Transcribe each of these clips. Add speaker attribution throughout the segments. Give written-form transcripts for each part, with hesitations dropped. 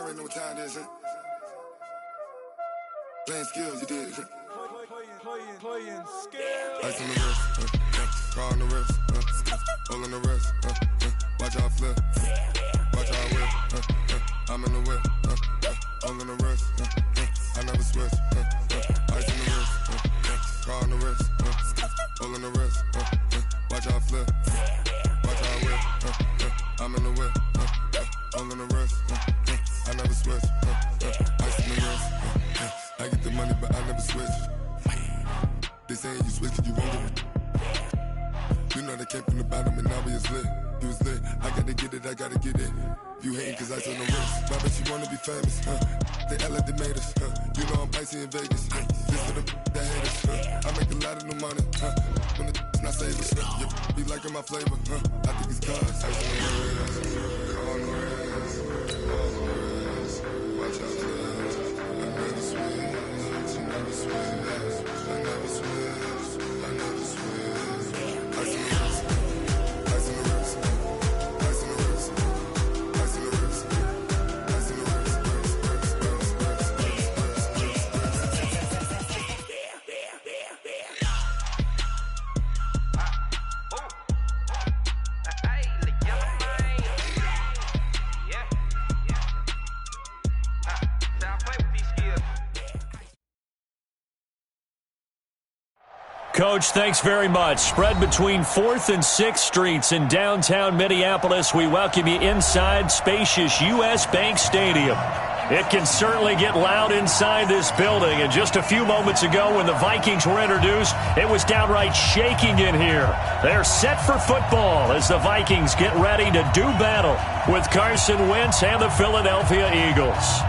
Speaker 1: already know what time it is, huh? Playing skills, you did.
Speaker 2: Playing skills.
Speaker 1: Ice on the wrist, car on the wrist, hole in the wrist, watch out flip, watch out whip, I'm in the whip, hole in the wrist, I never switch, ice on the wrist, car on the wrist, hole in the wrist, watch out flip, watch out whip, I'm in the whip, hole in the wrist, I never switch, ice on the wrist, I get the money but I never switch. They saying you switch cause you won't get it. You know they came from the bottom and now we is lit. You was lit, I gotta get it, I gotta get it. You hating cause I on the wrist. Why bet you wanna be famous, They act like they made us, You know I'm icy in Vegas, This for the that hate us, I make a lot of new money, When the not save us, You be liking my flavor, I think it's cause ice on the wrist, on the wrist, on the wrist. Watch out for this, I never switch, I never switch. I never switch, I never switch. Ice in the wrist, ice in the wrist, ice in the wrist, ice in the wrist, ice in the wrist,
Speaker 3: Coach, thanks very much. Spread between 4th and 6th Streets in downtown Minneapolis. We welcome you inside spacious U.S. Bank Stadium. It can certainly get loud inside this building. And just a few moments ago when the Vikings were introduced, it was downright shaking in here. They're set for football as the Vikings get ready to do battle with Carson Wentz and the Philadelphia Eagles.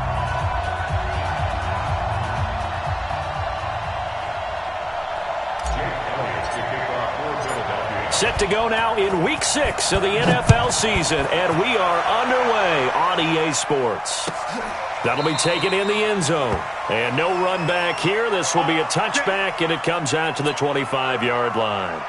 Speaker 3: Set to go now in Week 6 of the NFL season, and we are underway on EA Sports. That'll be taken in the end zone. And no run back here. This will be a touchback, and it comes out to the 25-yard line.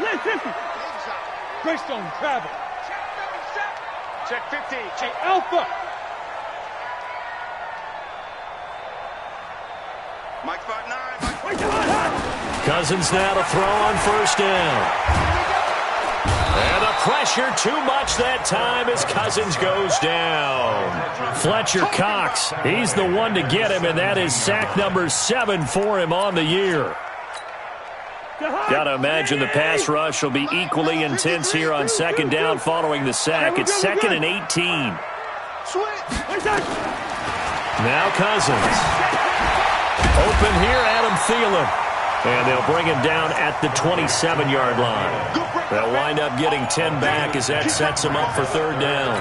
Speaker 2: Listen. Greystone, travel. Check 50. Check Alpha.
Speaker 1: Mike spot 9.
Speaker 3: Cousins now to throw on first down. And the pressure too much that time as Cousins goes down. Fletcher Cox, he's the one to get him, and that is sack number 7 for him on the year. Got to imagine the pass rush will be equally intense here on second down following the sack. It's 2nd and 18. Now Cousins. Open here, Adam Thielen. And they'll bring him down at the 27-yard line. They'll wind up getting 10 back as that sets him up for third down.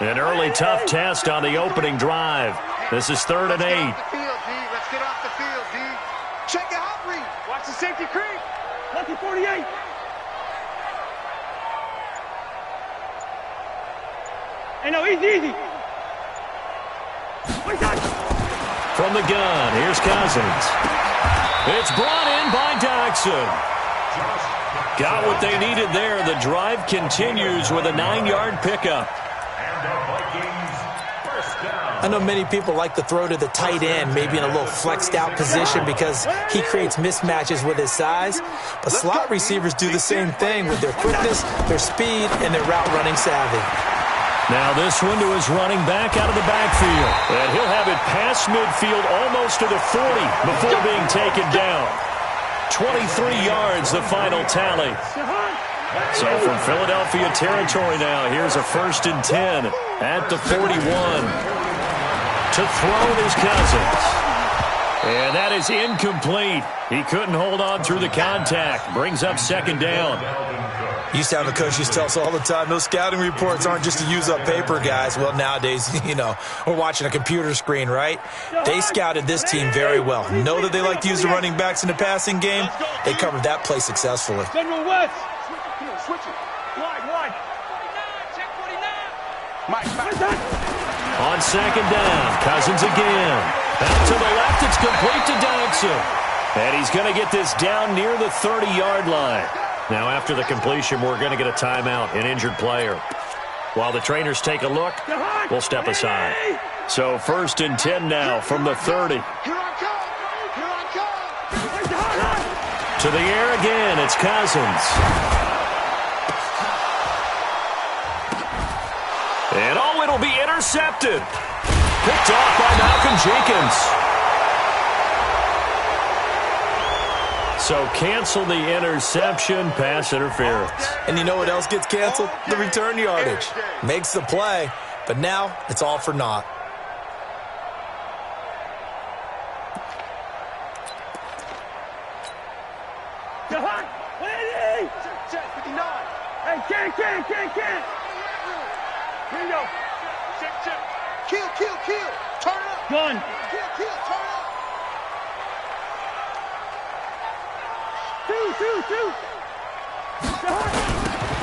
Speaker 3: An early tough test on the opening drive. This is 3rd and 8.
Speaker 1: Let's get off the field, D. Check it out. Watch the safety creep.
Speaker 2: Lucky 48. Hey, no, easy.
Speaker 3: From the gun, here's Cousins. It's brought in by Doxson. Got what they needed there. The drive continues with a 9-yard pickup.
Speaker 4: I know many people like to throw to the tight end, maybe in a little flexed out position because he creates mismatches with his size. But slot receivers do the same thing with their quickness, their speed, and their route running savvy.
Speaker 3: Now this one to his running back out of the backfield. And he'll have it past midfield almost to the 40 before being taken down. 23 yards, the final tally. So from Philadelphia territory now, here's a 1st and 10 at the 41. To throw is Cousins. And that is incomplete. He couldn't hold on through the contact. Brings up second down.
Speaker 4: Used to have a coach used to tell us all the time, those scouting reports aren't just to use up paper, guys. Well, nowadays, we're watching a computer screen, right? They scouted this team very well. Know that they like to use the running backs in the passing game. They covered that play successfully.
Speaker 2: General West. Switch it. Wide. Mike.
Speaker 3: On second down, Cousins again. Out to the left, it's complete to Dodson. And he's going to get this down near the 30-yard line. Now, after the completion, we're going to get a timeout, an injured player. While the trainers take a look, we'll step aside. So 1st and 10 now from the 30.
Speaker 2: Here I come.
Speaker 3: To the air again, it's Cousins. And it'll be intercepted. Picked off by Malcolm Jenkins. So cancel the interception, pass interference.
Speaker 4: And you know what else gets canceled? The return yardage. Makes the play, but now it's all for naught.
Speaker 2: Hey, can't. Here you go. Kill. Turn it up. Gun. Kill, turn it up. Two.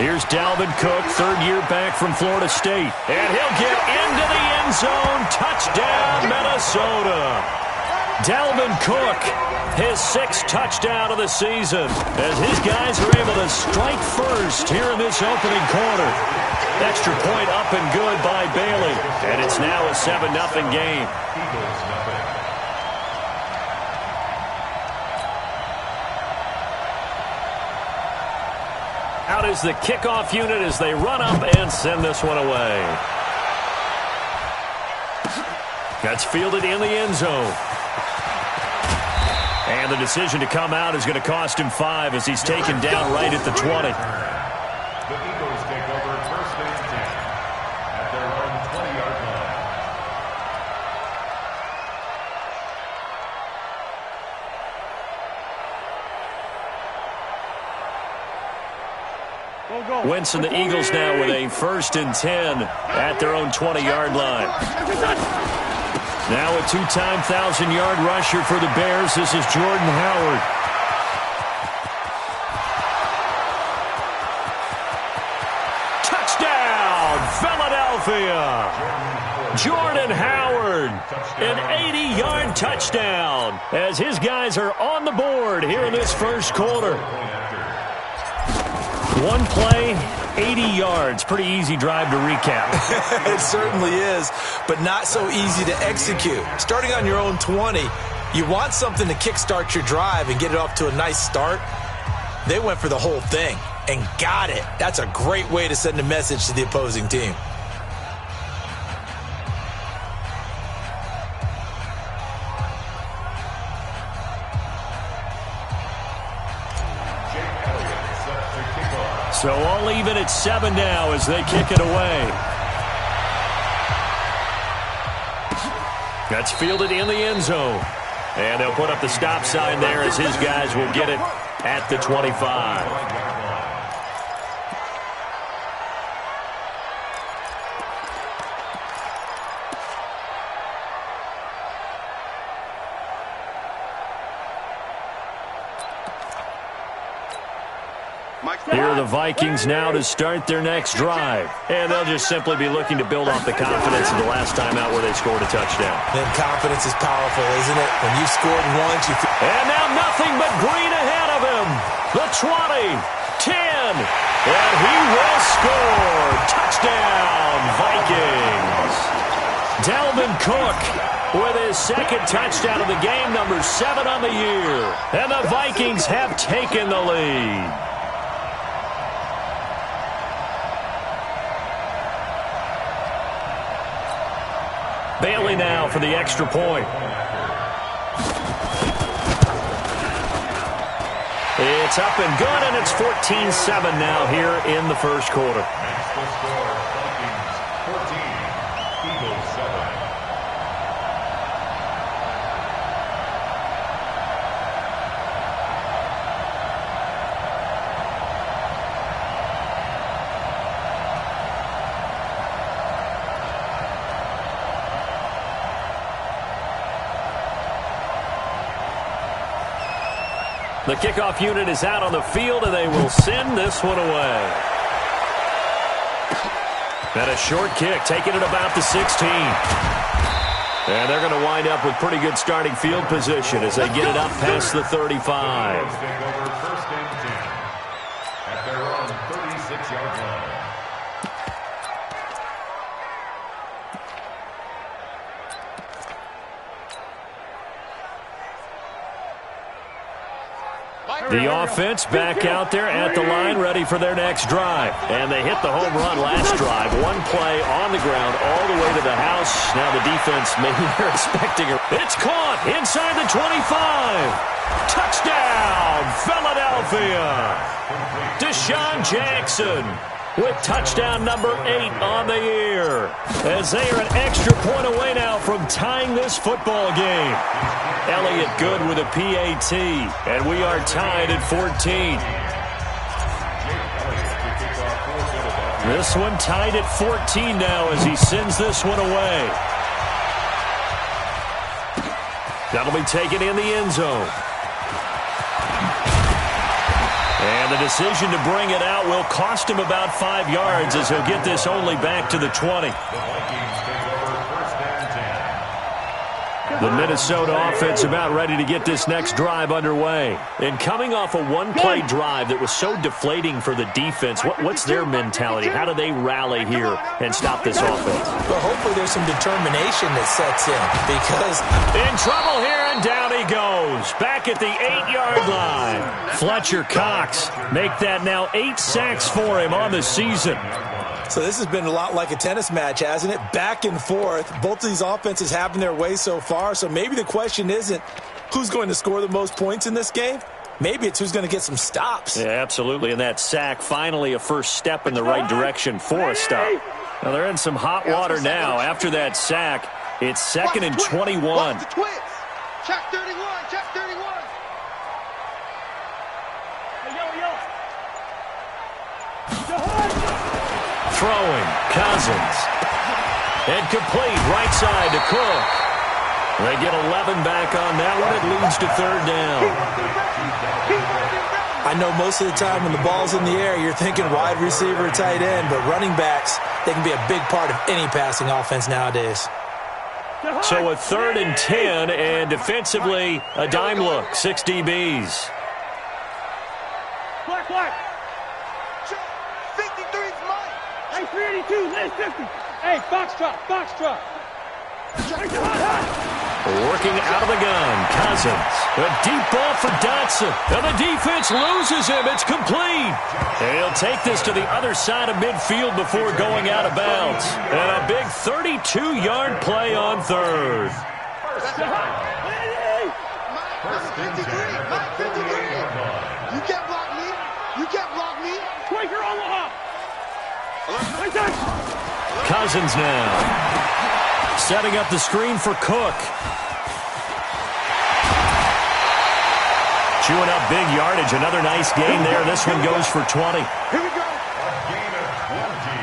Speaker 3: Here's Dalvin Cook, third-year back from Florida State. And he'll get into the end zone. Touchdown, Minnesota. Dalvin Cook, his 6th touchdown of the season, as his guys are able to strike first here in this opening quarter. Extra point up and good by Bailey. And it's now a 7-0 game. Out is the kickoff unit as they run up and send this one away. That's fielded in the end zone. And the decision to come out is going to cost him 5 as he's taken down right at the 20.
Speaker 5: The Eagles take over 1st and 10 at their own 20-yard line.
Speaker 3: Wentz and the Eagles now with a 1st and 10 at their own 20-yard line. Now a 2-time 1,000-yard rusher for the Bears. This is Jordan Howard. Touchdown, Philadelphia! Jordan Howard, an 80-yard touchdown as his guys are on the board here in this first quarter. One play, 80 yards. Pretty easy drive to recap.
Speaker 4: It certainly is, but not so easy to execute. Starting on your own 20, you want something to kickstart your drive and get it off to a nice start. They went for the whole thing and got it. That's a great way to send a message to the opposing team.
Speaker 3: So all even at 7 now as they kick it away. That's fielded in the end zone. And they'll put up the stop sign there as his guys will get it at the 25. Here are the Vikings now to start their next drive. And they'll just simply be looking to build off the confidence of the last time out where they scored a touchdown.
Speaker 4: And confidence is powerful, isn't it? When you've scored once, you feel...
Speaker 3: And now nothing but green ahead of him. The 20, 10, and he will score. Touchdown, Vikings. Dalvin Cook with his 2nd touchdown of the game, number 7 on the year. And the Vikings have taken the lead. Bailey now for the extra point. It's up and good, and it's 14-7 now here in the first quarter.
Speaker 5: That's the score. Vikings 14, Eagles 7.
Speaker 3: The kickoff unit is out on the field, and they will send this one away. And a short kick, taking it about the 16. And they're going to wind up with pretty good starting field position as they get it up past the 35.
Speaker 5: Take over first and 10 at their own 36-yard line.
Speaker 3: The offense back out there at the line, ready for their next drive. And they hit the home run last drive. One play on the ground all the way to the house. Now the defense, maybe they're expecting it. It's caught inside the 25. Touchdown, Philadelphia. Deshaun Jackson with touchdown number 8 on the year. As they are an extra point away now from tying this football game. Elliott Good with a PAT, and we are tied at 14. This one tied at 14 now as he sends this one away. That'll be taken in the end zone. And the decision to bring it out will cost him about 5 yards as he'll get this only back to the 20. The Minnesota offense about ready to get this next drive underway. And coming off a one-play drive that was so deflating for the defense, what's their mentality? How do they rally here and stop this offense?
Speaker 4: Well, hopefully there's some determination that sets in because...
Speaker 3: In trouble here, and down he goes. Back at the 8-yard line. Fletcher Cox make that now 8 sacks for him on the season.
Speaker 4: So this has been a lot like a tennis match, hasn't it? Back and forth. Both of these offenses having their way so far. So maybe the question isn't who's going to score the most points in this game. Maybe it's who's going to get some stops.
Speaker 3: Yeah, absolutely. And that sack, finally a first step in the right direction for a stop. Now they're in some hot water now. After that sack, it's 2nd and 21.
Speaker 2: Watch the twins. Check 31. Check 31.
Speaker 3: Throwing, Cousins. And complete, right side to Cook. They get 11 back on that one. It leads to 3rd down.
Speaker 4: I know most of the time when the ball's in the air, you're thinking wide receiver, tight end, but running backs, they can be a big part of any passing offense nowadays.
Speaker 3: So a 3rd and 10, and defensively, a dime look, 6 DBs.
Speaker 2: Black. 53's mine. Hey, 382, last 50. Hey, foxtrot.
Speaker 3: Working out of the gun, Cousins. A deep ball for Dotson. And the defense loses him. It's complete. And he'll take this to the other side of midfield before going out of bounds. And a big 32-yard play on 3rd.
Speaker 2: You can't block me. Quaker Omaha.
Speaker 3: Cousins now. Setting up the screen for Cook. Chewing up big yardage. Another nice gain there. This one goes for 20.
Speaker 2: Here we go.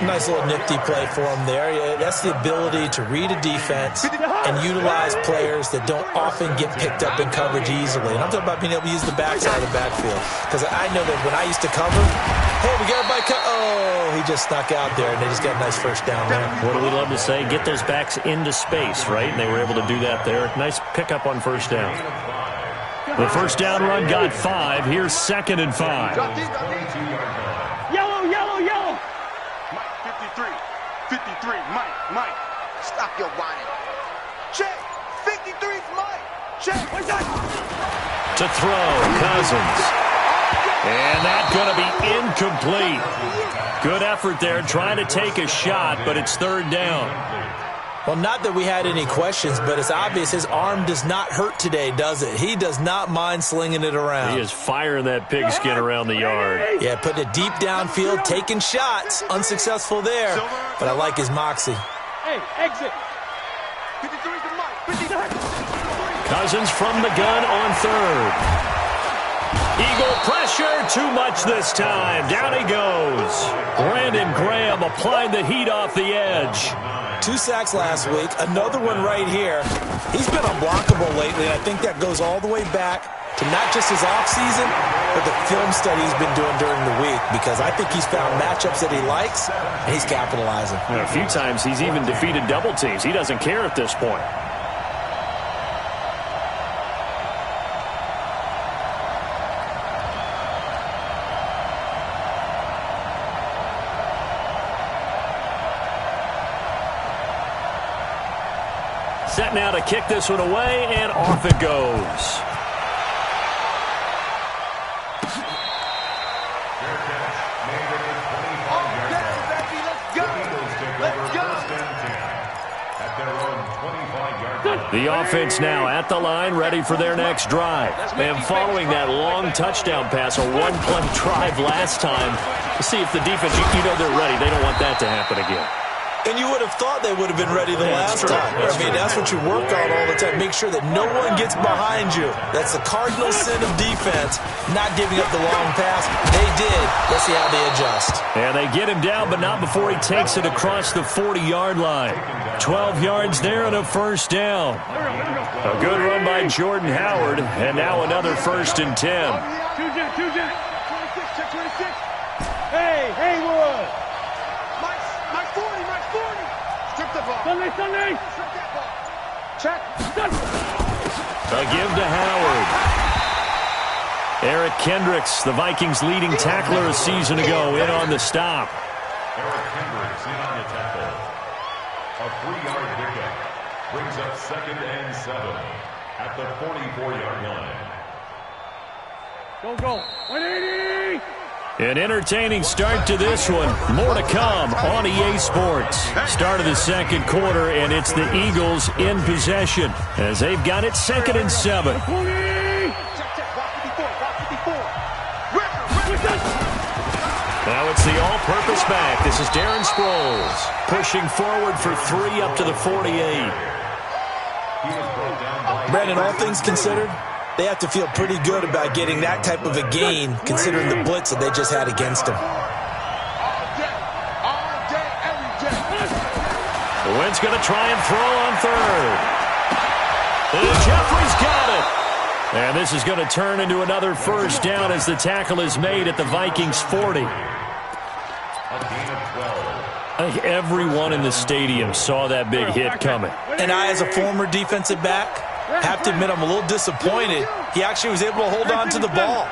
Speaker 4: Nice little nifty play for him there. Yeah, that's the ability to read a defense and utilize players that don't often get picked up in coverage easily. And I'm talking about being able to use the backside of the backfield. Because I know that when I used to cover, hey, we got everybody oh, he just snuck out there, and they just got a nice first down there.
Speaker 3: What do we love to say? Get those backs into space, right? And they were able to do that there. Nice pickup on first down. The first down run got 5. Here's 2nd and 5.
Speaker 2: Yellow. 53, Mike. Stop your whining. Check. 53's Mike. Check.
Speaker 3: To throw, Cousins. And that's going to be incomplete. Good effort there, trying to take a shot, but it's 3rd down.
Speaker 4: Well, not that we had any questions, but it's obvious his arm does not hurt today, does it? He does not mind slinging it around.
Speaker 3: He is firing that pigskin around the yard.
Speaker 4: Yeah, putting it deep downfield, taking shots. Unsuccessful there, but I like his moxie.
Speaker 2: Hey, exit. 53's the Mike.
Speaker 3: Cousins from the gun on 3rd. Eagle pressure, too much this time. Down he goes. Brandon Graham applying the heat off the edge.
Speaker 4: 2 sacks last week, another one right here. He's been unblockable lately, and I think that goes all the way back to not just his offseason, but the film study he's been doing during the week, because I think he's found matchups that he likes, and he's capitalizing.
Speaker 3: A few times he's even defeated double teams. He doesn't care at this point. Set now to kick this one away, and off it goes. The offense now at the line, ready for their next drive. And following that long touchdown pass, a one-play drive last time, to see if the defense, you know they're ready. They don't want that to happen again.
Speaker 4: And you would have thought they would have been ready the last time. I mean, that's what you work on all the time. Make sure that no one gets behind you. That's the cardinal sin of defense, not giving up the long pass. They did. Let's see how they adjust.
Speaker 3: And they get him down, but not before he takes it across the 40-yard line. 12 yards there and a first down. A good run by Jordan Howard, and now another 1st and 10.
Speaker 2: Two Jack. 26. Hey, Haywood. Sunday. Check.
Speaker 3: A give to Howard. Eric Kendricks, the Vikings' leading tackler a season ago, in on the stop.
Speaker 5: Eric Kendricks in on the tackle. A 3-yard pickup brings up 2nd and 7 at the 44-yard line.
Speaker 2: Go. 180.
Speaker 3: An entertaining start to this one. More to come on EA Sports. Start of the second quarter, and it's the Eagles in possession as they've got it 2nd and 7. Now it's the all-purpose back. This is Darren Sproles pushing forward for 3 up to the 48.
Speaker 4: Brandon, all things considered, they have to feel pretty good about getting that type of a gain, considering the blitz that they just had against them.
Speaker 3: Wentz going to try and throw on 3rd. And Jeffrey's got it. And this is going to turn into another first down as the tackle is made at the Vikings 40. I think everyone in the stadium saw that big hit coming.
Speaker 4: And I, as a former defensive back, have to admit I'm a little disappointed. He actually was able to hold on to the ball.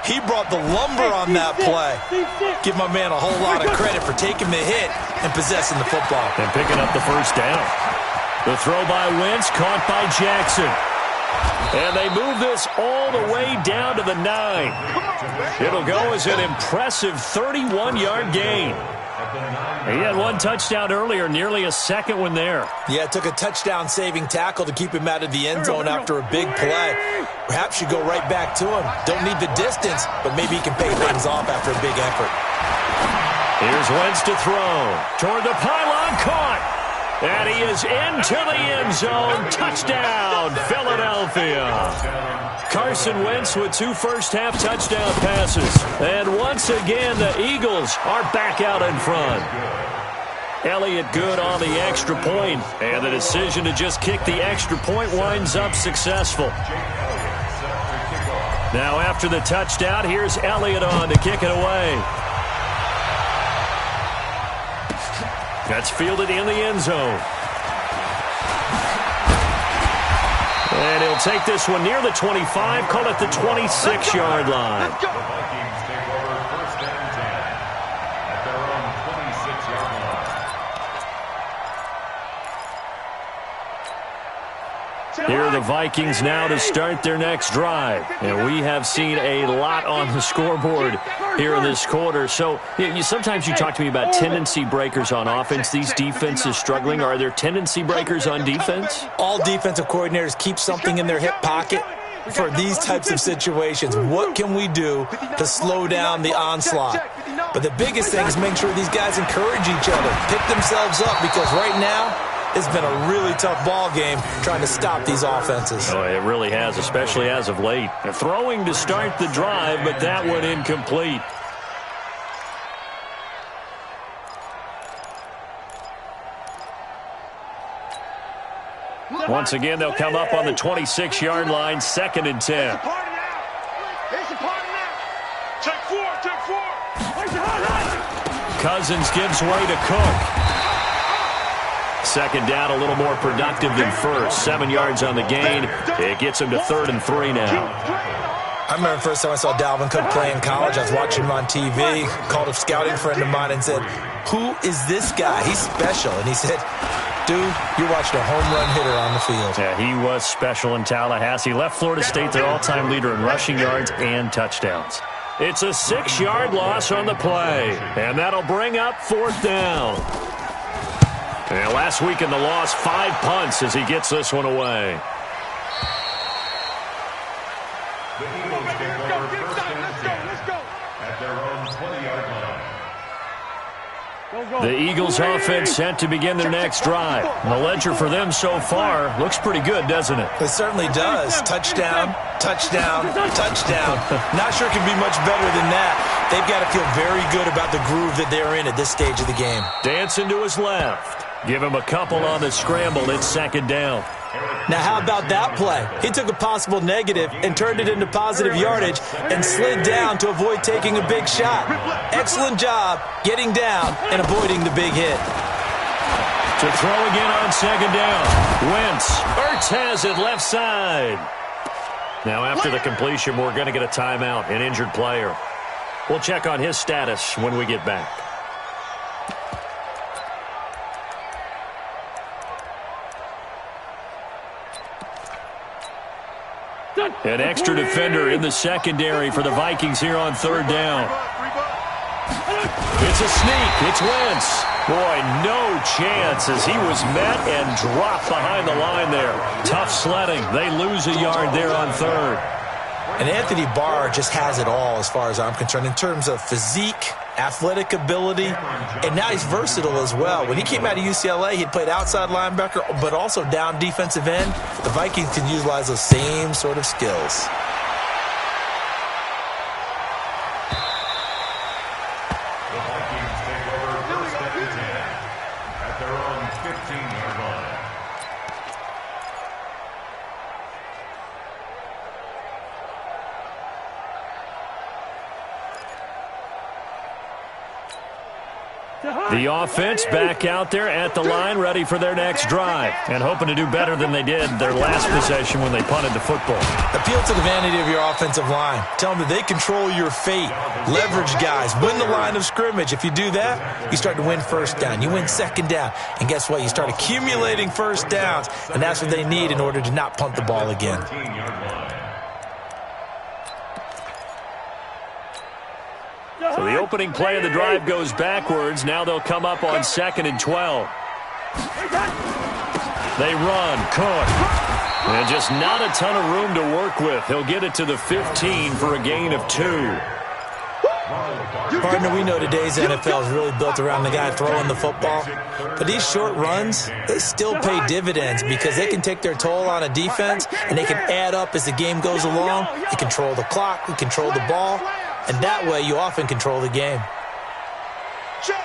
Speaker 4: He brought the lumber on that play. Give my man a whole lot of credit for taking the hit and possessing the football.
Speaker 3: And picking up the first down. The throw by Wentz, caught by Jackson. And they move this all the way down to the 9. It'll go as an impressive 31-yard gain. He had one touchdown earlier, nearly a second one there.
Speaker 4: Yeah, it took a touchdown-saving tackle to keep him out of the end zone after a big play. Perhaps you go right back to him. Don't need the distance, but maybe he can pay things off after a big effort.
Speaker 3: Here's Wentz to throw. Toward the pylon, caught. And he is into the end zone. Touchdown, Philadelphia. Carson Wentz with 2 first-half touchdown passes. And once again, the Eagles are back out in front. Elliott good on the extra point, and the decision to just kick the extra point winds up successful. Now after the touchdown, here's Elliott on to kick it away. That's fielded in the end zone. And he'll take this one near the 25, call it the 26-yard line.
Speaker 5: The Vikings take over 1st and 10 at their own 26-yard line.
Speaker 3: Here are the Vikings now to start their next drive. And we have seen a lot on the scoreboard here in this quarter. So sometimes you talk to me about tendency breakers on offense. These defenses struggling. Are there tendency breakers on defense?
Speaker 4: All defensive coordinators keep something in their hip pocket for these types of situations. What can we do to slow down the onslaught? But the biggest thing is make sure these guys encourage each other, pick themselves up, because right now it's been a really tough ball game trying to stop these offenses.
Speaker 3: Oh, it really has, especially as of late. Throwing to start the drive, but that one incomplete. Once again, they'll come up on the 26-yard line, 2nd and 10. Cousins gives way to Cook. Second down, a little more productive than first. 7 yards on the gain. It gets him to 3rd and 3 now.
Speaker 4: I remember the first time I saw Dalvin Cook play in college. I was watching him on TV, called a scouting friend of mine and said, "Who is this guy? He's special." And he said, "Dude, you're watching a home run hitter on the field."
Speaker 3: Yeah, he was special in Tallahassee. Left Florida State their all-time leader in rushing yards and touchdowns. It's a 6-yard loss on the play, and that'll bring up 4th down. And last week in the loss, 5 punts as he gets this one away.
Speaker 5: The Eagles take over first and 10 at their own 20-yard line.
Speaker 3: The Eagles offense set to begin their next drive. And the ledger for them so far looks pretty good, doesn't it?
Speaker 4: It certainly does. Touchdown, touchdown, touchdown. Not sure it can be much better than that. They've got to feel very good about the groove that they're in at this stage of the game.
Speaker 3: Dancing to his left. Give him a couple on the scramble. It's 2nd down.
Speaker 4: Now, how about that play? He took a possible negative and turned it into positive yardage and slid down to avoid taking a big shot. Excellent job getting down and avoiding the big hit.
Speaker 3: To throw again on 2nd down. Wentz. Ertz has it left side. Now, after the completion, we're going to get a timeout, an injured player. We'll check on his status when we get back. An extra defender in the secondary for the Vikings here on 3rd down. It's a sneak. It's Wentz. Boy, no chance as he was met and dropped behind the line there. Tough sledding. They lose a yard there on 3rd.
Speaker 4: And Anthony Barr just has it all as far as I'm concerned in terms of physique, athletic ability, and now he's versatile as well. When he came out of UCLA, he'd played outside linebacker, but also down defensive end. The Vikings can utilize those same sort of skills.
Speaker 5: The Vikings take over first and 10 at their own 15-yard line.
Speaker 3: The offense back out there at the line, ready for their next drive, and hoping to do better than they did their last possession when they punted the football.
Speaker 4: Appeal to the vanity of your offensive line. Tell them that they control your fate. Leverage guys. Win the line of scrimmage. If you do that, you start to win 1st down. You win 2nd down. And guess what? You start accumulating 1st downs, and that's what they need in order to not punt the ball again.
Speaker 3: So the opening play of the drive goes backwards. Now they'll come up on 2nd and 12. They run. Cook. And just not a ton of room to work with. He'll get it to the 15 for a gain of 2.
Speaker 4: Partner, we know today's NFL is really built around the guy throwing the football. But these short runs, they still pay dividends because they can take their toll on a defense, and they can add up as the game goes along. You control the clock. You control the ball. And that way, you often control the game.
Speaker 6: Check.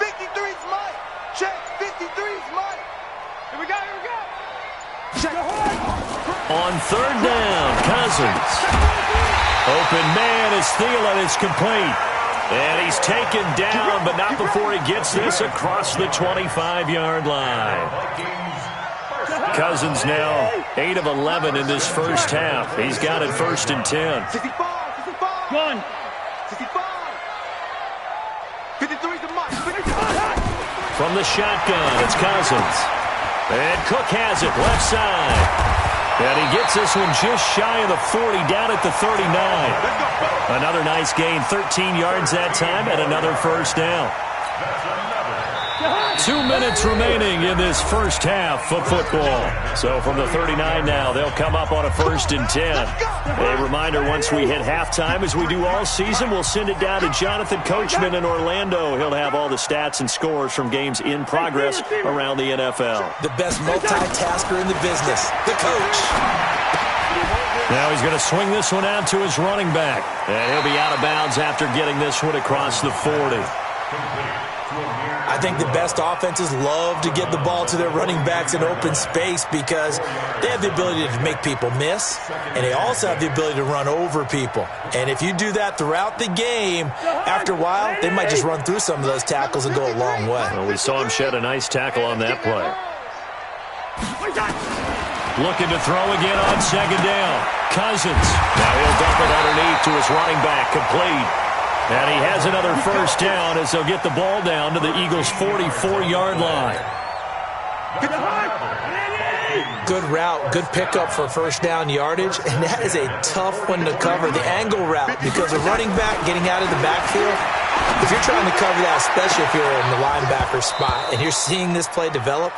Speaker 6: 53's Mike. Check. 53's Mike. Here we go. Here we go. Check.
Speaker 3: On 3rd down, Cousins. Open man is Thielen. It's complete. And he's taken down, but not before he gets this across the 25-yard line. Cousins now 8 of 11 in this first half. He's got it 1st and 10.
Speaker 6: 65. Gun. 65. 53's the Mike. 55.
Speaker 3: From the shotgun, it's Cousins. And Cook has it left side. And he gets this one just shy of the 40, down at the 39. Another nice gain, 13 yards that time, and another 1st down. 2 minutes remaining in this first half of football. So from the 39 now, they'll come up on a 1st and 10. A reminder, once we hit halftime, as we do all season, we'll send it down to Jonathan Coachman in Orlando. He'll have all the stats and scores from games in progress around the NFL.
Speaker 4: The best multitasker in the business, the coach.
Speaker 3: Now he's going to swing this one out to his running back. And he'll be out of bounds after getting this one across the 40.
Speaker 4: I think the best offenses love to get the ball to their running backs in open space because they have the ability to make people miss, and they also have the ability to run over people. And if you do that throughout the game, after a while, they might just run through some of those tackles and go a long way.
Speaker 3: Well, we saw him shed a nice tackle on that play. Looking to throw again on second down. Cousins. Now he'll dump it underneath to his running back, complete. And he has another first down as they'll get the ball down to the Eagles' 44-yard line.
Speaker 4: Good route, good pickup for first down yardage, and that is a tough one to cover, the angle route, because a running back getting out of the backfield, if you're trying to cover that, especially if you're in the linebacker spot, and you're seeing this play develop,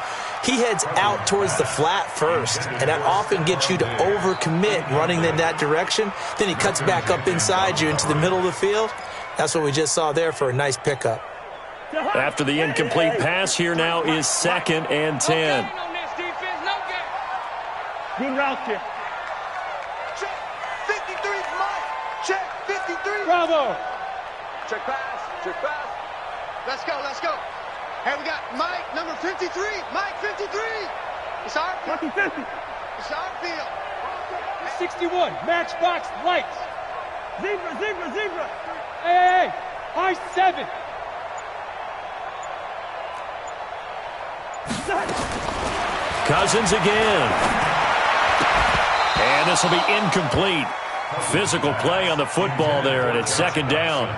Speaker 4: he heads out towards the flat first, and that often gets you to overcommit running in that direction. Then he cuts back up inside you into the middle of the field. That's what we just saw there for a nice pickup.
Speaker 3: After the incomplete pass, here now is 2nd and 10.
Speaker 2: Good route kick.
Speaker 6: Check. 53's Mike. Check. 53.
Speaker 2: Bravo.
Speaker 6: Check pass. Check pass. Let's go. Let's go. Hey, we got Mike, number 53. Mike, 53. It's our field.
Speaker 2: 50.
Speaker 6: It's our field.
Speaker 2: 61. Matchbox lights. Zebra. Hey. High 7.
Speaker 3: Cousins again. And this will be incomplete. Physical play on the football there, and it's 2nd down.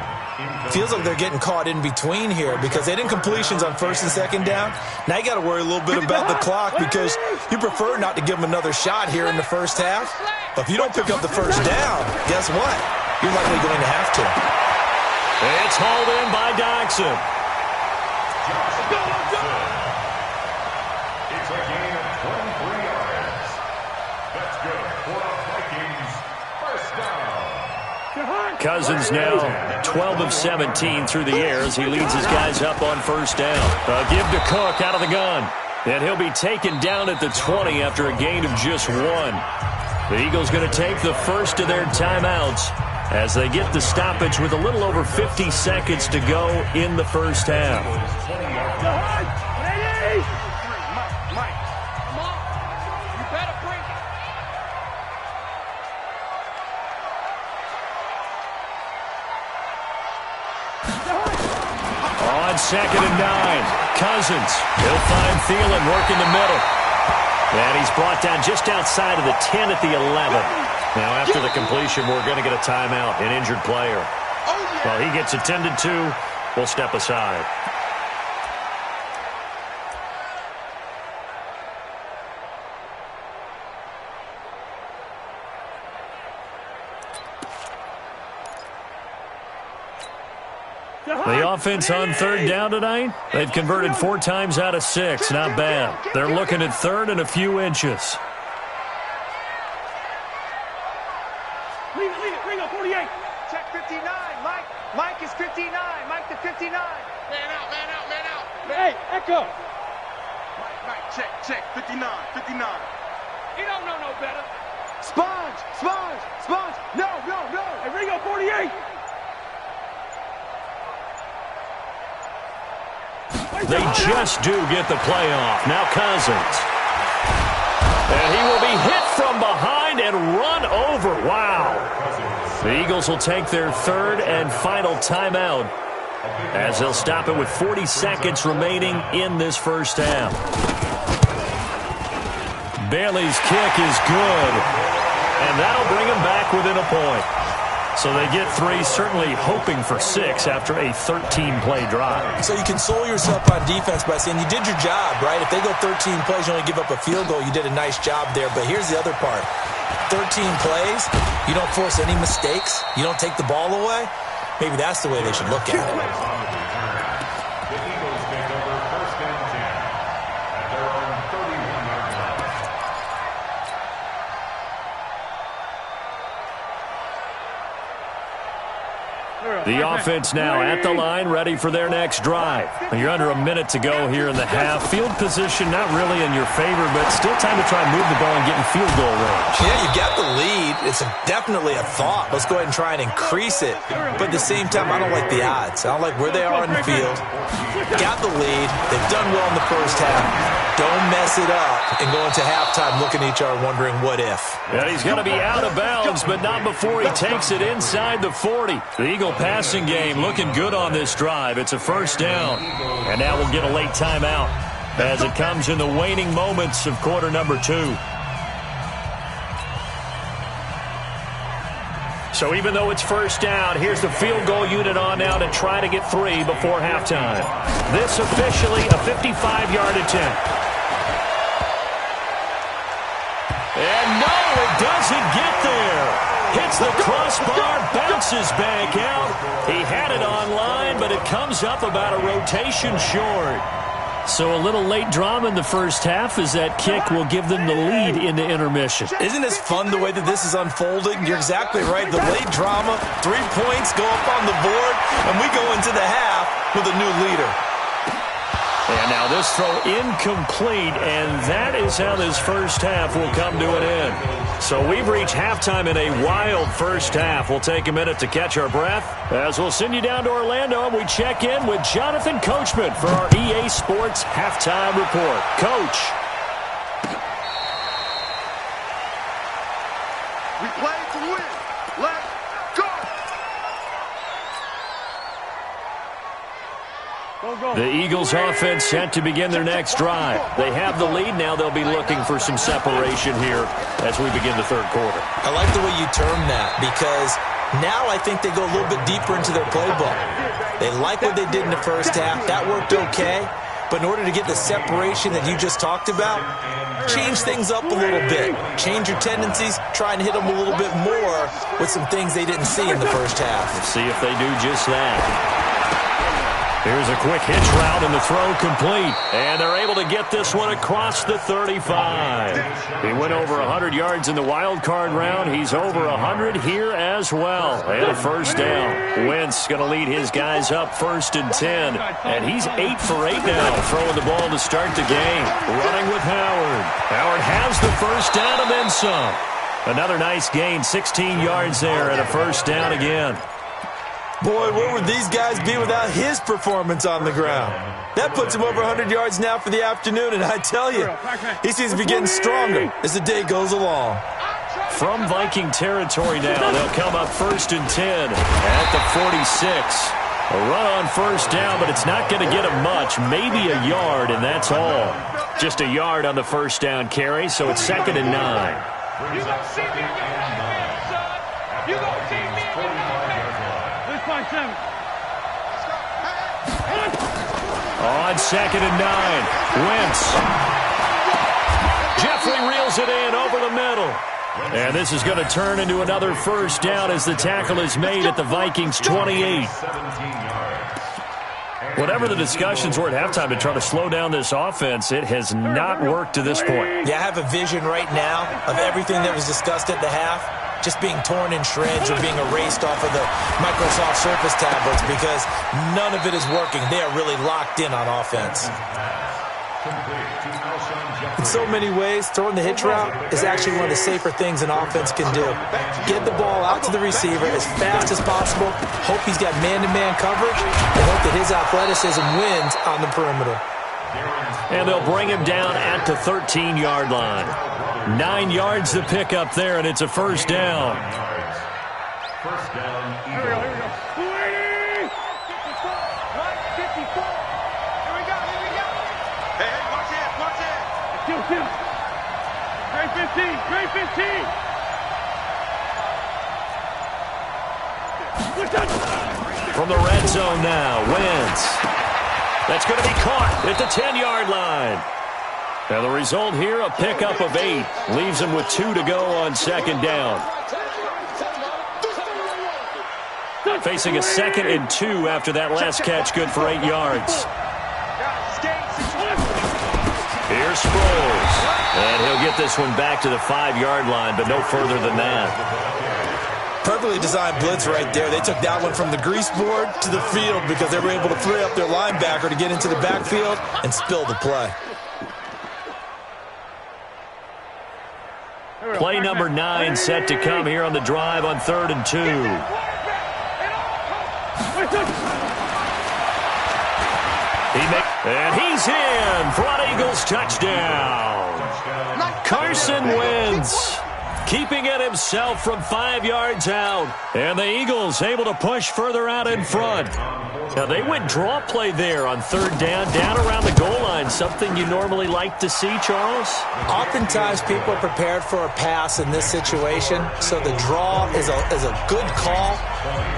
Speaker 4: Feels like they're getting caught in between here because they did incompletions on 1st and 2nd down. Now you got to worry a little bit about the clock because you prefer not to give them another shot here in the first half. But if you don't pick up the first down, guess what? You're likely going to have to.
Speaker 3: It's hauled in by Dodson.
Speaker 5: It's a gain of 23 yards. That's good for the Vikings. First down.
Speaker 3: Cousins now 12 of 17 through the air as he leads his guys up on first down. A give to Cook out of the gun. And he'll be taken down at the 20 after a gain of just 1. The Eagles going to take the first of their timeouts as they get the stoppage with a little over 50 seconds to go in the first half.
Speaker 6: Mike. Come on. You better bring it.
Speaker 3: On 2nd and 9, Cousins. He'll find Thielen working the middle. And he's brought down just outside of the 10 at the 11. Now after the completion, we're going to get a timeout, an injured player. While he gets attended to, we'll step aside. The offense on 3rd down tonight, they've converted 4 times out of 6. Not bad. They're looking at 3rd and a few inches.
Speaker 2: Leave it. Ringo, 48.
Speaker 6: Check 59. Mike is 59. Mike the 59. Man out.
Speaker 2: Hey, Echo.
Speaker 6: Mike, check. 59.
Speaker 2: He don't know no better.
Speaker 6: Sponge. No.
Speaker 2: Hey, Ringo, 48.
Speaker 3: They just do get the play off. Now Cousins. And he will be hit from behind and run over. Wow. The Eagles will take their 3rd and final timeout as they'll stop it with 40 seconds remaining in this first half. Bailey's kick is good. And that'll bring him back within a point. So they get 3, certainly hoping for 6 after a 13-play drive.
Speaker 4: So you console yourself on defense by saying you did your job, right? If they go 13 plays, you only give up a field goal, you did a nice job there. But here's the other part. 13 plays, you don't force any mistakes, you don't take the ball away. Maybe that's the way they should look at it.
Speaker 5: The Eagles take over 1st and 10 at their own 31-yard line.
Speaker 2: They're
Speaker 3: The offense now at the line, ready for their next drive. You're under a minute to go here in the half. Field position not really in your favor, but still time to try and move the ball and get in field goal range.
Speaker 4: Yeah, you've got the lead. It's definitely a thought. Let's go ahead and try and increase it. But at the same time, I don't like the odds. I don't like where they are on the field. Got the lead. They've done well in the first half. Don't mess it up and go into halftime looking at each other wondering what if.
Speaker 3: Yeah, he's going to be out of bounds, but not before he takes it inside the 40. The Eagle passing game looking good on this drive. It's a first down. And now we'll get a late timeout as it comes in the waning moments of quarter number 2. So even though it's first down, here's the field goal unit on now to try to get 3 before halftime. This officially a 55-yard attempt. And no, it doesn't get there. Hits the crossbar, bounces back out. He had it online, but it comes up about a rotation short. So a little late drama in the first half as that kick will give them the lead into intermission.
Speaker 4: Isn't this fun the way that this is unfolding? You're exactly right. The late drama, 3 points go up on the board, and we go into the half with a new leader.
Speaker 3: And now this throw incomplete, and that is how this first half will come to an end. So we've reached halftime in a wild first half. We'll take a minute to catch our breath as we'll send you down to Orlando and we check in with Jonathan Coachman for our EA Sports Halftime Report. Coach.
Speaker 6: We play to win. Let's go.
Speaker 3: The Eagles offense set to begin their next drive. They have the lead. Now they'll be looking for some separation here as we begin the third quarter.
Speaker 4: I like the way you term that because now I think they go a little bit deeper into their playbook. They like what they did in the first half. That worked okay. But in order to get the separation that you just talked about, change things up a little bit. Change your tendencies. Try and hit them a little bit more with some things they didn't see in the first half.
Speaker 3: Let's see if they do just that. Here's a quick hitch route and the throw complete. And they're able to get this one across the 35. He went over 100 yards in the wild card round. He's over 100 here as well. And a first down. Wentz going to lead his guys up 1st and 10. And he's 8 for 8 now, throwing the ball to start the game. Running with Howard. Howard has the first down and then some. Another nice gain, 16 yards there and a first down again.
Speaker 4: Boy, where would these guys be without his performance on the ground? That puts him over 100 yards now for the afternoon, and I tell you, he seems to be getting stronger as the day goes along.
Speaker 3: From Viking territory now, they'll come up 1st and 10 at the 46. A run on first down, but it's not going to get him much, maybe a yard, and that's all. Just a yard on the first down carry, so it's 2nd and 9.
Speaker 2: You gonna see me again, son. You gonna see me again. Let's play 7.
Speaker 3: On 2nd and 9, Wentz. Jeffrey reels it in over the middle. And this is going to turn into another first down as the tackle is made at the Vikings 28. Whatever the discussions were at halftime to try to slow down this offense, it has not worked to this point.
Speaker 4: Yeah, I have a vision right now of everything that was discussed at the half just being torn in shreds or being erased off of the Microsoft Surface tablets because none of it is working. They are really locked in on offense. In so many ways, throwing the hitch route is actually one of the safer things an offense can do. Get the ball out to the receiver as fast as possible, hope he's got man-to-man coverage, and hope that his athleticism wins on the perimeter.
Speaker 3: And they'll bring him down at the 13-yard line. 9 yards to pick up there, and it's a first down.
Speaker 5: First down,
Speaker 2: Here we go. 54. 54. Here we go.
Speaker 6: Hey, watch it.
Speaker 2: Kill. Trey 15.
Speaker 3: From the red zone now, Wentz. That's going to be caught at the 10-yard line. Now the result here, a pickup of 8. Leaves him with 2 to go on 2nd down. Facing a 2nd and 2 after that last catch, good for 8 yards. Here's Sproles. And he'll get this one back to the 5-yard line, but no further than that.
Speaker 4: Perfectly designed blitz right there. They took that one from the grease board to the field because they were able to free up their linebacker to get into the backfield and spill the play.
Speaker 3: Play number 9 set to come here on the drive on 3rd and 2. And he's in for an Eagles touchdown. Carson Wentz keeping it himself from 5 yards out. And the Eagles able to push further out in front. Now, they went draw play there on 3rd down around the goal line. Something you normally like to see, Charles?
Speaker 4: Oftentimes, people are prepared for a pass in this situation, so the draw is a good call,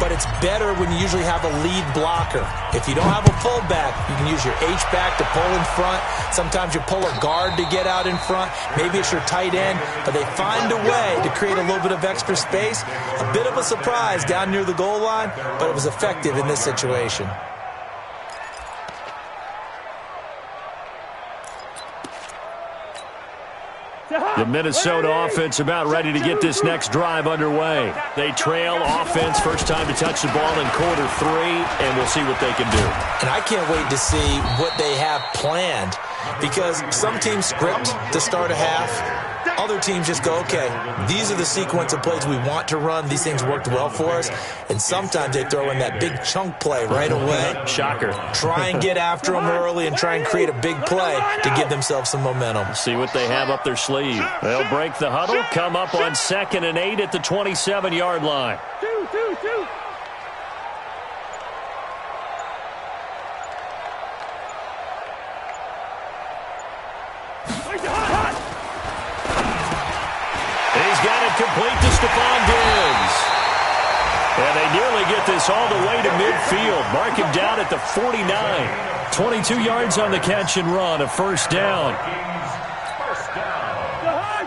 Speaker 4: but it's better when you usually have a lead blocker. If you don't have a fullback, you can use your H-back to pull in front. Sometimes you pull a guard to get out in front. Maybe it's your tight end, but they find a way to create a little bit of extra space. A bit of a surprise down near the goal line, but it was effective in this situation.
Speaker 3: The Minnesota offense about ready to get this next drive underway. They trail offense, first time to touch the ball in quarter 3, and we'll see what they can do.
Speaker 4: And I can't wait to see what they have planned, because some teams script to start a half. Other teams just go, okay, these are the sequence of plays we want to run. These things worked well for us. And sometimes they throw in that big chunk play right away.
Speaker 3: Shocker.
Speaker 4: Try and get after them early and try and create a big play to give themselves some momentum.
Speaker 3: See what they have up their sleeve. They'll break the huddle, come up on 2nd and 8 at the 27-yard line. He's got it complete to Stephon Diggs. And they nearly get this all the way to midfield. Mark him down at the 49. 22 yards on the catch and run, a first down.
Speaker 5: First down.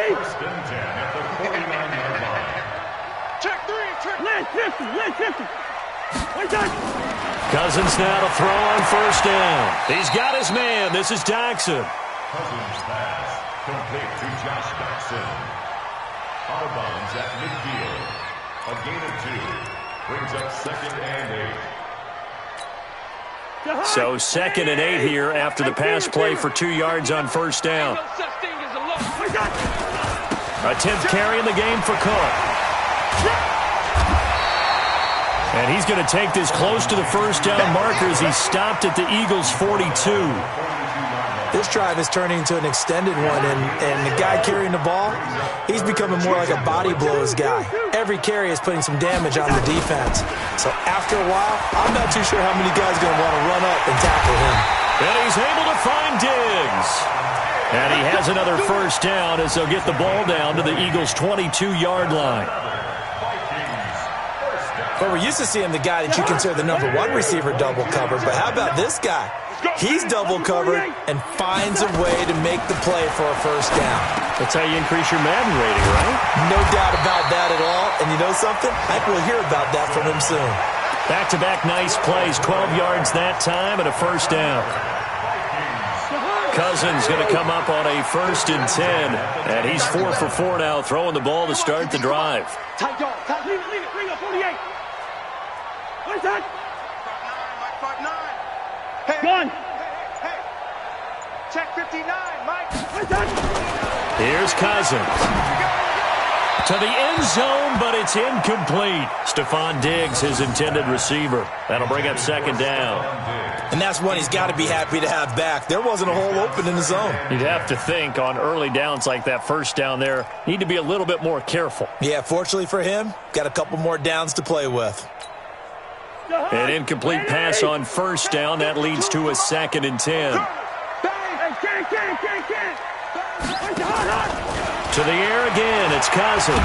Speaker 5: First and 10 at the 49-yard line.
Speaker 6: Check 3, check.
Speaker 2: Lane 50.
Speaker 3: Cousins now to throw on first down. He's got his man. This is Jackson.
Speaker 5: Cousins pass complete to Josh Jackson. Out of bounds at midfield. A gain of 2. Brings up 2nd and 8.
Speaker 3: So 2nd and 8 here after the pass play for 2 yards on first down. A 10th carry in the game for Cook. And he's going to take this close to the first down marker as he stopped at the Eagles' 42.
Speaker 4: This drive is turning into an extended one, and the guy carrying the ball, he's becoming more like a body blows guy. Every carry is putting some damage on the defense. So after a while, I'm not too sure how many guys are going to want to run up and tackle him.
Speaker 3: And he's able to find Diggs. And he has another first down as they'll get the ball down to the Eagles' 22-yard line.
Speaker 4: But we're used to seeing the guy that you consider the number 1 receiver double covered, but how about this guy? He's double covered and finds a way to make the play for a first down.
Speaker 3: That's how you increase your Madden rating, right?
Speaker 4: No doubt about that at all. And you know something? I think we'll hear about that from him soon.
Speaker 3: Back-to-back nice plays, 12 yards that time and a first down. Cousins going to come up on a 1st and 10. And he's 4 for 4 now, throwing the ball to start the drive.
Speaker 2: Tight dog. Leave it. Bring up 48. What is that?
Speaker 6: Front 9. Hey,
Speaker 2: Gun.
Speaker 6: Hey. Check 59, Mike.
Speaker 2: What is that?
Speaker 3: Here's Cousins. To the end zone, but it's incomplete. Stephon Diggs, his intended receiver. That'll bring up 2nd down.
Speaker 4: And that's one he's got to be happy to have back. There wasn't a hole open in the zone.
Speaker 3: You'd have to think on early downs like that first down there, need to be a little bit more careful.
Speaker 4: Yeah, fortunately for him, got a couple more downs to play with.
Speaker 3: An incomplete pass on first down. That leads to a 2nd and 10. To the air again, it's Cousins.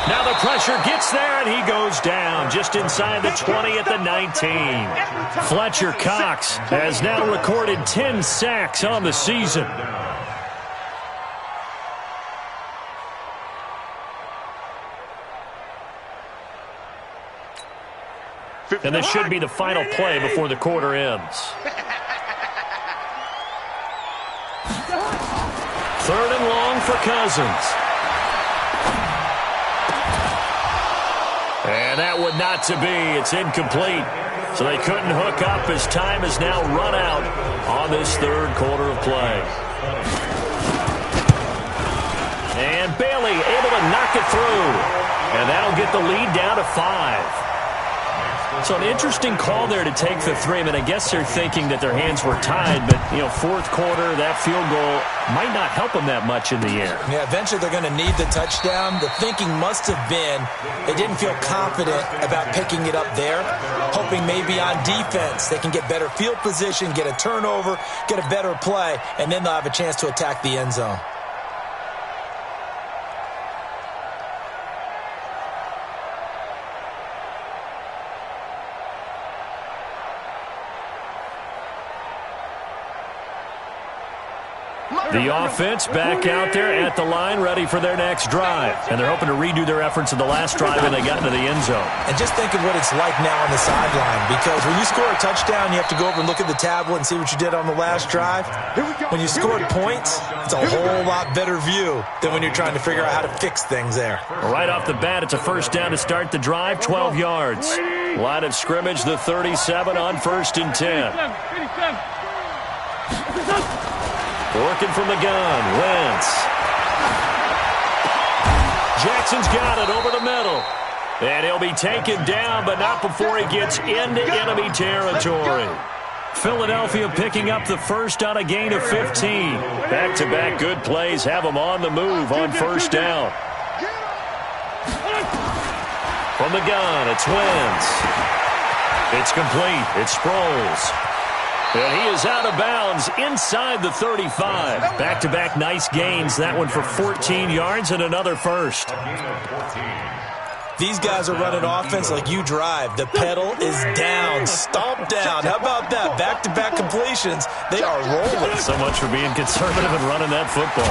Speaker 3: Now the pressure gets there, and he goes down just inside the 20 at the 19. Fletcher Cox has now recorded 10 sacks on the season. And this should be the final play before the quarter ends. 3rd and long for Cousins. And that would not to be. It's incomplete. So they couldn't hook up as time has now run out on this third quarter of play. And Bailey able to knock it through. And that'll get the lead down to 5. So an interesting call there to take the 3. I mean, I guess they're thinking that their hands were tied, but, fourth quarter, that field goal might not help them that much in the air.
Speaker 4: Yeah, eventually they're going to need the touchdown. The thinking must have been they didn't feel confident about picking it up there, hoping maybe on defense they can get better field position, get a turnover, get a better play, and then they'll have a chance to attack the end zone.
Speaker 3: The offense back out there at the line, ready for their next drive. And they're hoping to redo their efforts in the last drive, and they got into the end zone.
Speaker 4: And just think of what it's like now on the sideline, because when you score a touchdown, you have to go over and look at the tablet and see what you did on the last drive. When you scored points, it's a whole lot better view than when you're trying to figure out how to fix things there.
Speaker 3: Right off the bat, it's a first down to start the drive, 12 yards. Line of scrimmage, the 37 on 1st and 10. Working from the gun, Wentz. Jackson's got it over the middle. And he'll be taken down, but not before he gets into enemy territory. Philadelphia picking up the first on a gain of 15. Back-to-back good plays have them on the move on first down. From the gun, it's Wentz. It's complete. It's Sproles. And he is out of bounds inside the 35. Back-to-back nice gains. That one for 14 yards and another first.
Speaker 4: These guys are running offense like you drive. The pedal is down, stomp down. How about that? Back-to-back completions. They are rolling.
Speaker 3: So much for being conservative and running that football.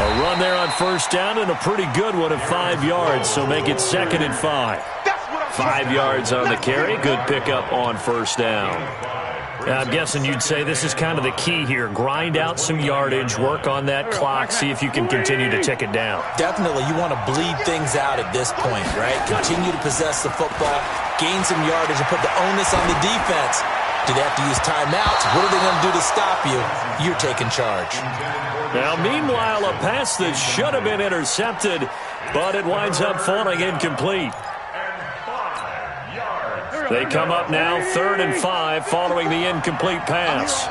Speaker 3: A run there on first down and a pretty good one of 5 yards, so make it 2nd and 5. 5 yards on the carry. Good pickup on first down. I'm guessing you'd say this is kind of the key here. Grind out some yardage, work on that clock, see if you can continue to tick it down.
Speaker 4: Definitely. You want to bleed things out at this point, right? Continue to possess the football, gain some yardage, and put the onus on the defense. Do they have to use timeouts? What are they going to do to stop you? You're taking charge.
Speaker 3: Now, meanwhile, a pass that should have been intercepted, but it winds up falling incomplete. They come up now 3rd and 5 following the incomplete pass.
Speaker 2: 5-9,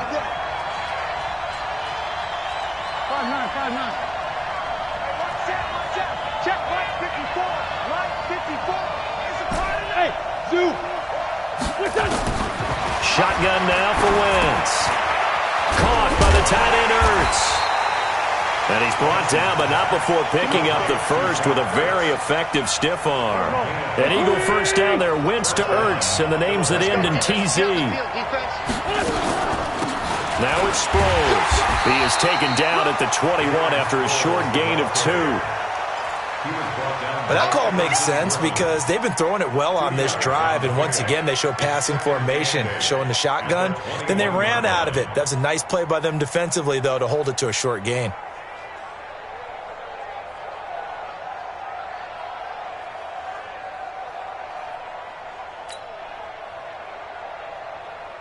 Speaker 2: 5-9. Check, Mike 54. Mike 54. Hey, Zoo.
Speaker 3: Shotgun now for Wentz. Caught by the tight end Ertz. And he's brought down, but not before picking up the first with a very effective stiff arm. An Eagle first down there, Wentz to Ertz, and the names that end in TZ. Now it's Sproles. He is taken down at the 21 after a short gain of 2.
Speaker 4: But that call makes sense because they've been throwing it well on this drive, and once again they show passing formation, showing the shotgun. Then they ran out of it. That's a nice play by them defensively, though, to hold it to a short gain.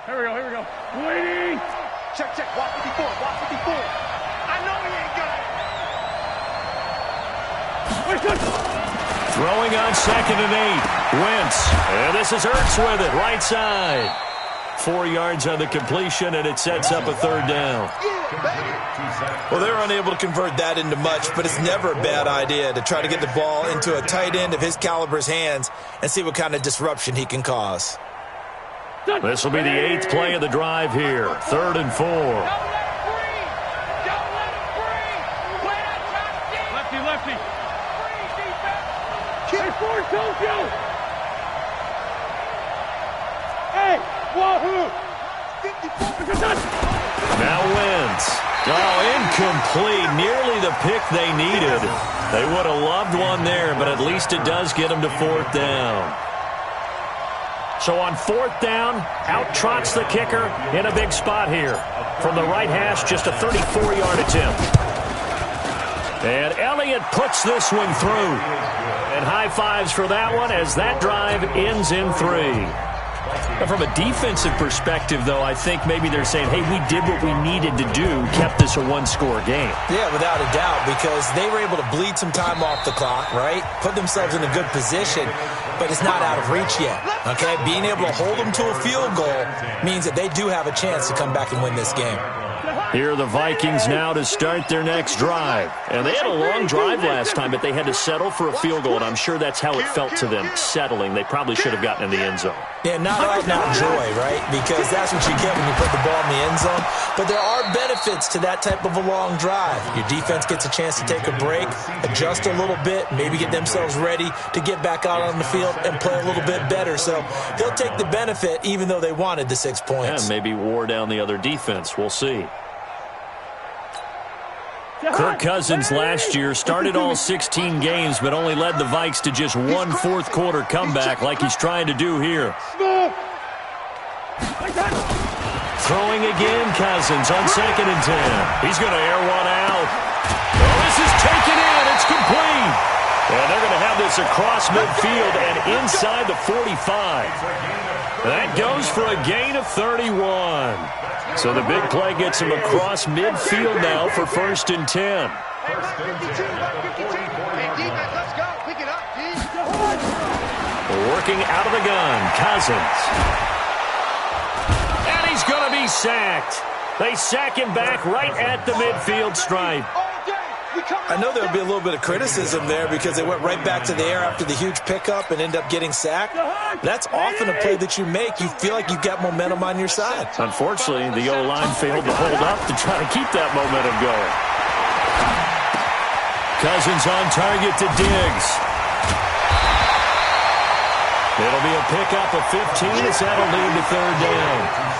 Speaker 2: Here we go. Waiting.
Speaker 6: Check, walk 54, walk 54. I know he ain't got it.
Speaker 3: Throwing on 2nd and 8. Wentz. And this is Ertz with it, right side. 4 yards on the completion, and it sets up a 3rd down.
Speaker 4: Well, they're unable to convert that into much, but it's never a bad idea to try to get the ball into a tight end of his caliber's hands and see what kind of disruption he can cause.
Speaker 3: This will be the 8th play of the drive here. 3rd and 4.
Speaker 2: Don't let him free. Play that top deep. Lefty. Free defense. Hey, Ford, don't you. Hey, wahoo.
Speaker 3: Now Wentz. Oh, incomplete. Nearly the pick they needed. They would have loved one there, but at least it does get them to 4th down. So on 4th down, out trots the kicker in a big spot here. From the right hash, just a 34-yard attempt. And Elliott puts this one through. And high fives for that one as that drive ends in 3. And from a defensive perspective, though, I think maybe they're saying, hey, we did what we needed to do, kept this a one-score game.
Speaker 4: Yeah, without a doubt, because they were able to bleed some time off the clock, right? Put themselves in a good position, but it's not out of reach yet, okay? Being able to hold them to a field goal means that they do have a chance to come back and win this game.
Speaker 3: Here are the Vikings now to start their next drive. And they had a long drive last time, but they had to settle for a field goal, and I'm sure that's how it felt to them, settling. They probably should have gotten in the end zone.
Speaker 4: Yeah, not joy, right? Because that's what you get when you put the ball in the end zone. But there are benefits to that type of a long drive. Your defense gets a chance to take a break, adjust a little bit, maybe get themselves ready to get back out on the field and play a little bit better. So they'll take the benefit even though they wanted the 6 points.
Speaker 3: Yeah, maybe wore down the other defense. We'll see. Kirk Cousins last year started all 16 games, but only led the Vikes to just one fourth-quarter comeback like he's trying to do here. Throwing again, Cousins on 2nd and 10. He's going to air one out. Oh, this is taken in. It's complete. And they're going to have this across midfield and inside the 45. That goes for a gain of 31. So the big play gets him across midfield now for 1st and 10. Working out of the gun, Cousins. And he's going to be sacked. They sack him back right at the midfield stripe.
Speaker 4: I know there'll be a little bit of criticism there because they went right back to the air after the huge pickup and end up getting sacked. That's often a play that you make. You feel like you've got momentum on your side.
Speaker 3: Unfortunately, the O-line failed to hold up to try to keep that momentum going. Cousins on target to Diggs. It'll be a pickup of 15 as that'll lead to 3rd down.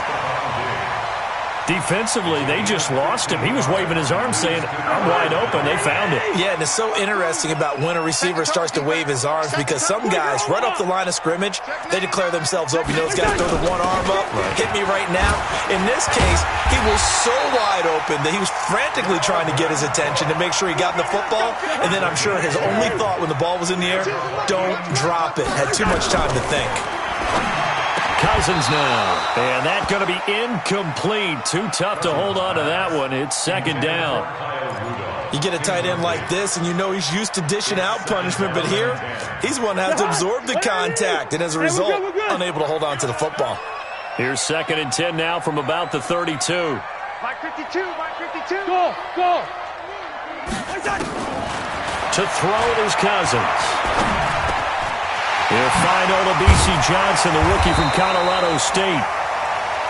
Speaker 3: Defensively, they just lost him. He was waving his arms saying, I'm wide open. They found it.
Speaker 4: Yeah, and it's so interesting about when a receiver starts to wave his arms because some guys, right off the line of scrimmage, they declare themselves open. You know, those guys throw the one arm up, hit me right now. In this case, he was so wide open that he was frantically trying to get his attention to make sure he got the football. And then I'm sure his only thought when the ball was in the air, don't drop it. Had too much time to think.
Speaker 3: Cousins now. And that's going to be incomplete. Too tough to hold on to that one. It's 2nd down.
Speaker 4: You get a tight end like this, and you know he's used to dishing out punishment, but here, he's the one that has to absorb the contact, and as a result, unable to hold on to the football.
Speaker 3: Here's 2nd and 10 now from about the 32.
Speaker 6: Mike 52, Mike 52. Go.
Speaker 3: To throw it is Cousins. He'll find Olabisi Johnson, the rookie from Colorado State.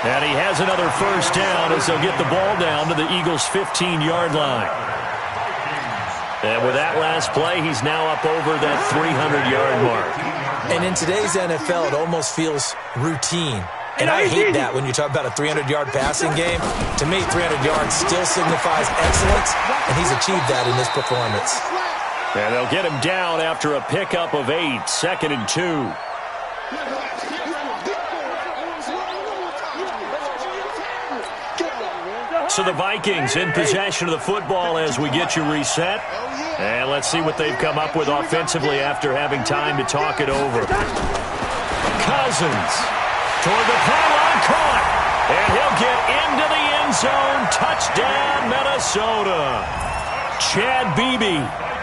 Speaker 3: And he has another 1st down as they'll get the ball down to the Eagles' 15-yard line. And with that last play, he's now up over that 300-yard mark.
Speaker 4: And in today's NFL, it almost feels routine. And I hate that when you talk about a 300-yard passing game. To me, 300 yards still signifies excellence, and he's achieved that in this performance.
Speaker 3: And they'll get him down after a pickup of 8, 2nd and 2. So the Vikings in possession of the football as we get you reset. And let's see what they've come up with offensively after having time to talk it over. Cousins toward the pylon, caught. And he'll get into the end zone. Touchdown, Minnesota. Chad Beebe.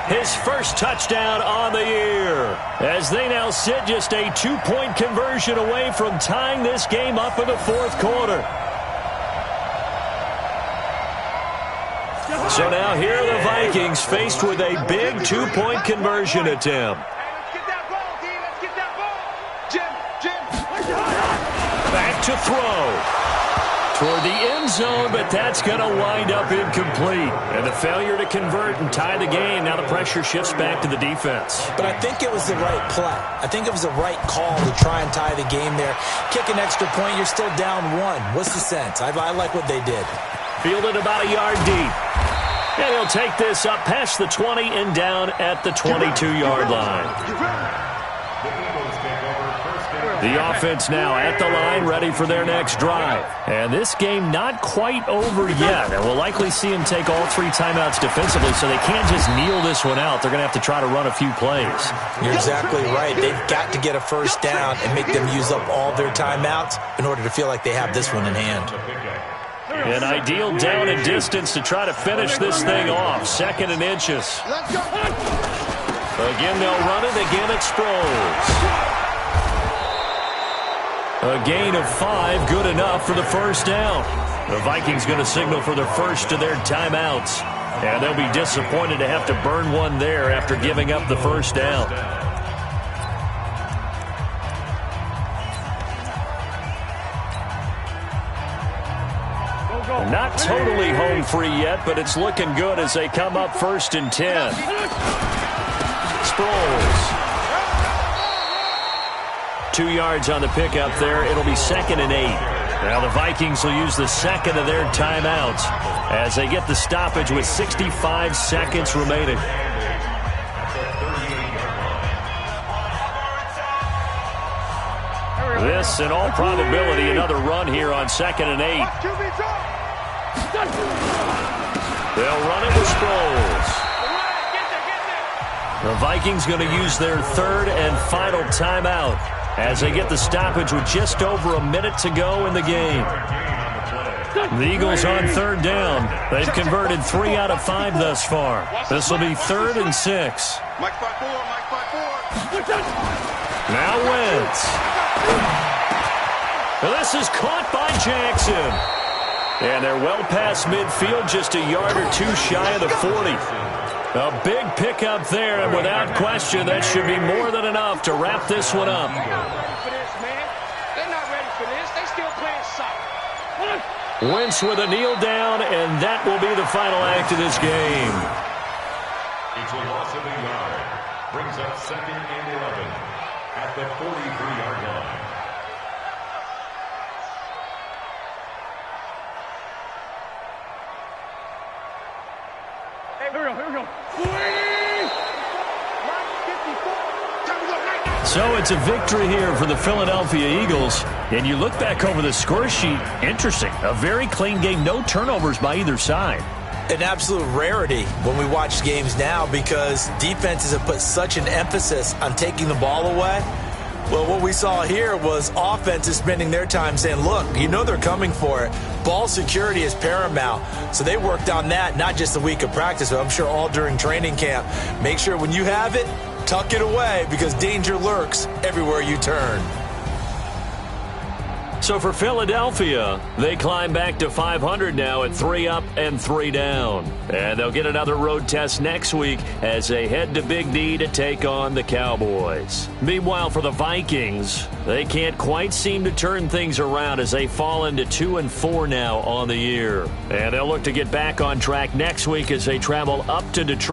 Speaker 3: His first touchdown on the year as they now sit just a 2-point conversion away from tying this game up in the 4th quarter. So now here are the Vikings faced with a big 2-point conversion attempt.
Speaker 6: Let's get that ball, D. Let's get that ball. Jim.
Speaker 3: Back to throw. Toward the end zone, but that's going to wind up incomplete. And the failure to convert and tie the game. Now the pressure shifts back to the defense.
Speaker 4: But I think it was the right play. I think it was the right call to try and tie the game there. Kick an extra point, you're still down 1. What's the sense? I like what they did.
Speaker 3: Fielded about a yard deep. And he'll take this up past the 20 and down at the 22-yard line. The offense now at the line, ready for their next drive. And this game not quite over yet. And we'll likely see them take all 3 timeouts defensively, so they can't just kneel this one out. They're going to have to try to run a few plays.
Speaker 4: You're exactly right. They've got to get a first down and make them use up all their timeouts in order to feel like they have this one in hand.
Speaker 3: An ideal down and distance to try to finish this thing off. 2nd and inches. Again, they'll run it. Again, it's Sproles. A gain of 5, good enough for the first down. The Vikings going to signal for the first of their timeouts. And they'll be disappointed to have to burn one there after giving up the first down. Not totally home free yet, but it's looking good as they come up 1st and 10. Sproles. 2 yards on the pickup there. It'll be 2nd and 8. Now the Vikings will use the 2nd of their timeouts as they get the stoppage with 65 seconds remaining. This, in all probability, another run here on 2nd and 8. They'll run it with Sproles. The Vikings going to use their 3rd and final timeout as they get the stoppage with just over a minute to go in the game. The Eagles on 3rd down. They've converted 3 out of 5 thus far. This will be 3rd and 6.
Speaker 6: Mike 5-4, Mike 5-4.
Speaker 3: Now Wentz. This is caught by Jackson. And they're well past midfield, just a yard or 2 shy of the 40. A big pickup there, and without question, that should be more than enough to wrap this one up.
Speaker 6: They're not ready for this, man. They're not ready for this. They still playing soccer.
Speaker 3: Wentz with a kneel down, and that will be the final act of this game.
Speaker 5: It's a loss of a yard. Brings up 2nd and 11 at the 43-yard line.
Speaker 2: Here we go.
Speaker 3: So it's a victory here for the Philadelphia Eagles. And you look back over the score sheet, interesting. A very clean game, no turnovers by either side.
Speaker 4: An absolute rarity when we watch games now because defenses have put such an emphasis on taking the ball away. Well, what we saw here was offenses spending their time saying, look, you know they're coming for it. Ball security is paramount. So they worked on that, not just a week of practice, but I'm sure all during training camp. Make sure when you have it, tuck it away because danger lurks everywhere you turn.
Speaker 3: So for Philadelphia, they climb back to 500 now at 3 up and 3 down. And they'll get another road test next week as they head to Big D to take on the Cowboys. Meanwhile, for the Vikings, they can't quite seem to turn things around as they fall into 2-4 now on the year. And they'll look to get back on track next week as they travel up to Detroit.